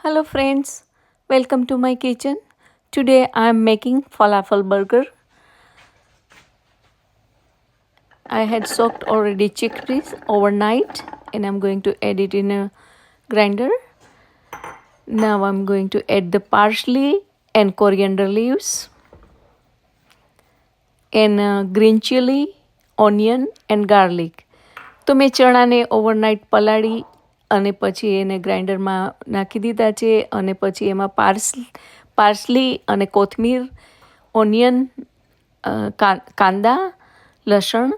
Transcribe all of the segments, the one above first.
Hello friends, welcome to my kitchen. Today I am making falafel burger. I had soaked already chickpeas overnight and I'm going to add it in a grinder. Now I'm going to add the parsley and coriander leaves and green chili, onion and garlic. તો મેં ચણાને overnight પલાળી અને પછી એને ગ્રાઇન્ડરમાં નાખી દીધા છે અને પછી એમાં પાર્સલી અને કોથમીર, ઓનિયન, કાંદા, લસણ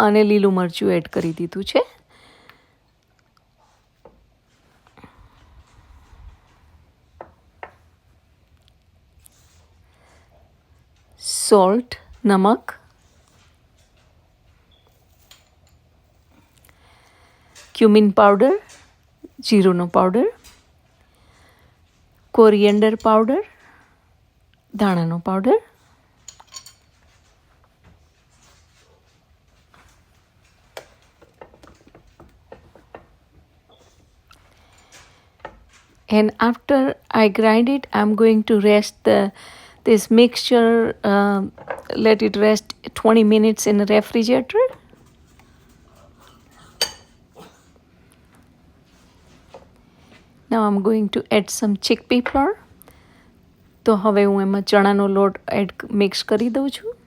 અને લીલું મરચું એડ કરી દીધું છે. સોલ્ટ, નમક, ક્યુમિન પાવડર, જીરુંનો પાવડર, કોરિએન્ડર પાવડર, ધાણાનો powder, and after I grind it, I'm going to rest this mixture, let it rest 20 minutes in the refrigerator. Now I'm going to add some chickpea flour. તો હવે હું એમાં ચણાનો લોટ mix કરી દઉં છું.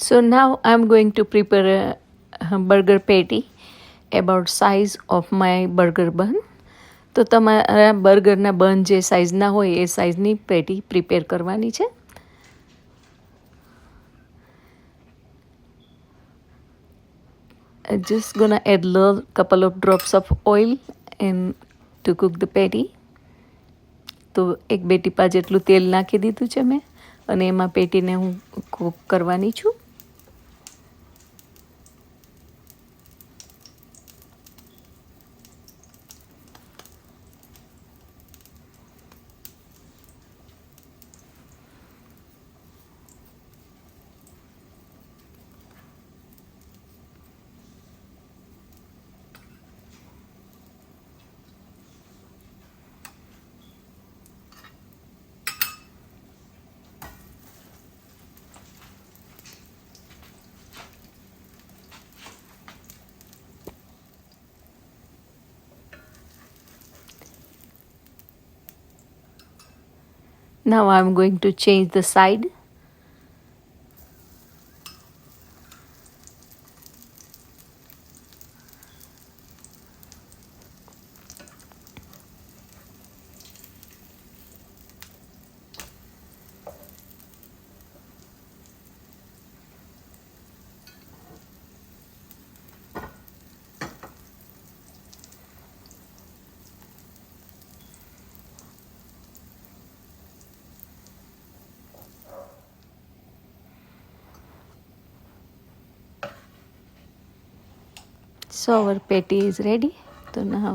So now I'm going to prepare a burger patty about size of my burger bun. તો તમારા બર્ગરના બન જે સાઇઝના હોય એ સાઇઝની પેટી પ્રિપેર કરવાની છે. Just gonna add couple of drops of oil and to cook the patty. તો 1-2 ટીપા જેટલું તેલ નાખી દીધું છે મેં અને એમાં પેટીને હું કૂક કરવાની છું. Now I'm going to change the side. So our patty is ready. તો now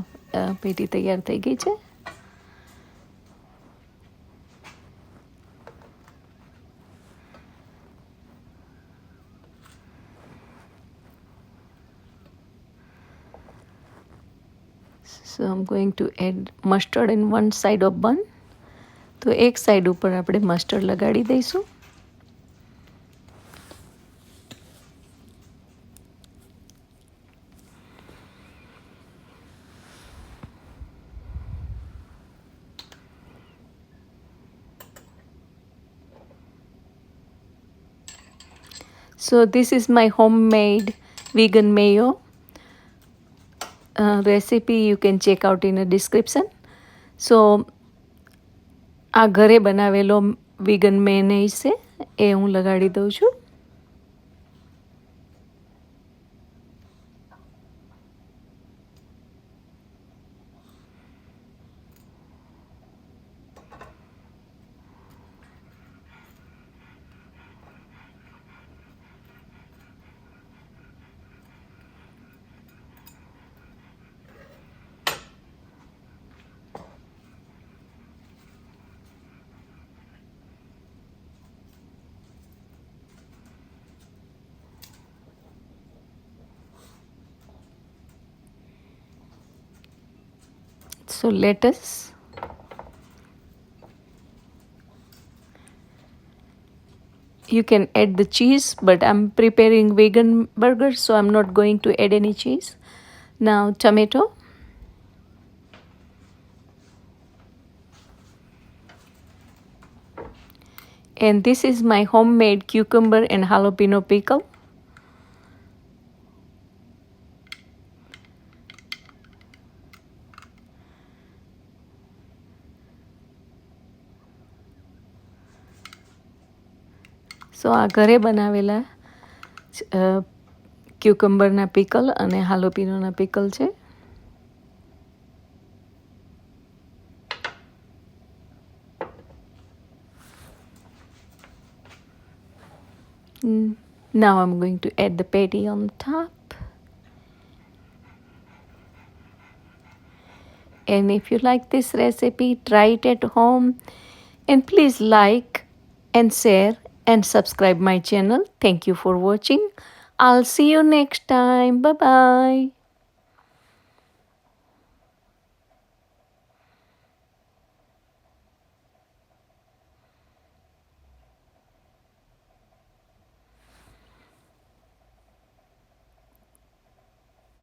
પેટી તૈયાર થઈ ગઈ છે. So I'm going to add mustard in one side of bun. તો એક સાઈડ ઉપર આપણે મસ્ટર્ડ લગાડી દઈશું. So this is my homemade vegan mayo. recipe you can check out in a description. So આ ઘરે બનાવેલો વિગન મેયોનેઝ છે એ હું લગાડી દઉં છું. So lettuce, you can add the cheese, but I'm preparing vegan burger, so I'm not going to add any cheese. Now tomato, and this is my homemade cucumber and jalapeno pickle. સો આ ઘરે બનાવેલા ક્યુકમ્બરના pickle અને હાલોપિનોના pickle છે. Now I'm going to add the patty on top. And if you like this recipe, try it at home. And please like and share and subscribe my channel. Thank you for watching. I'll see you next time. Bye bye.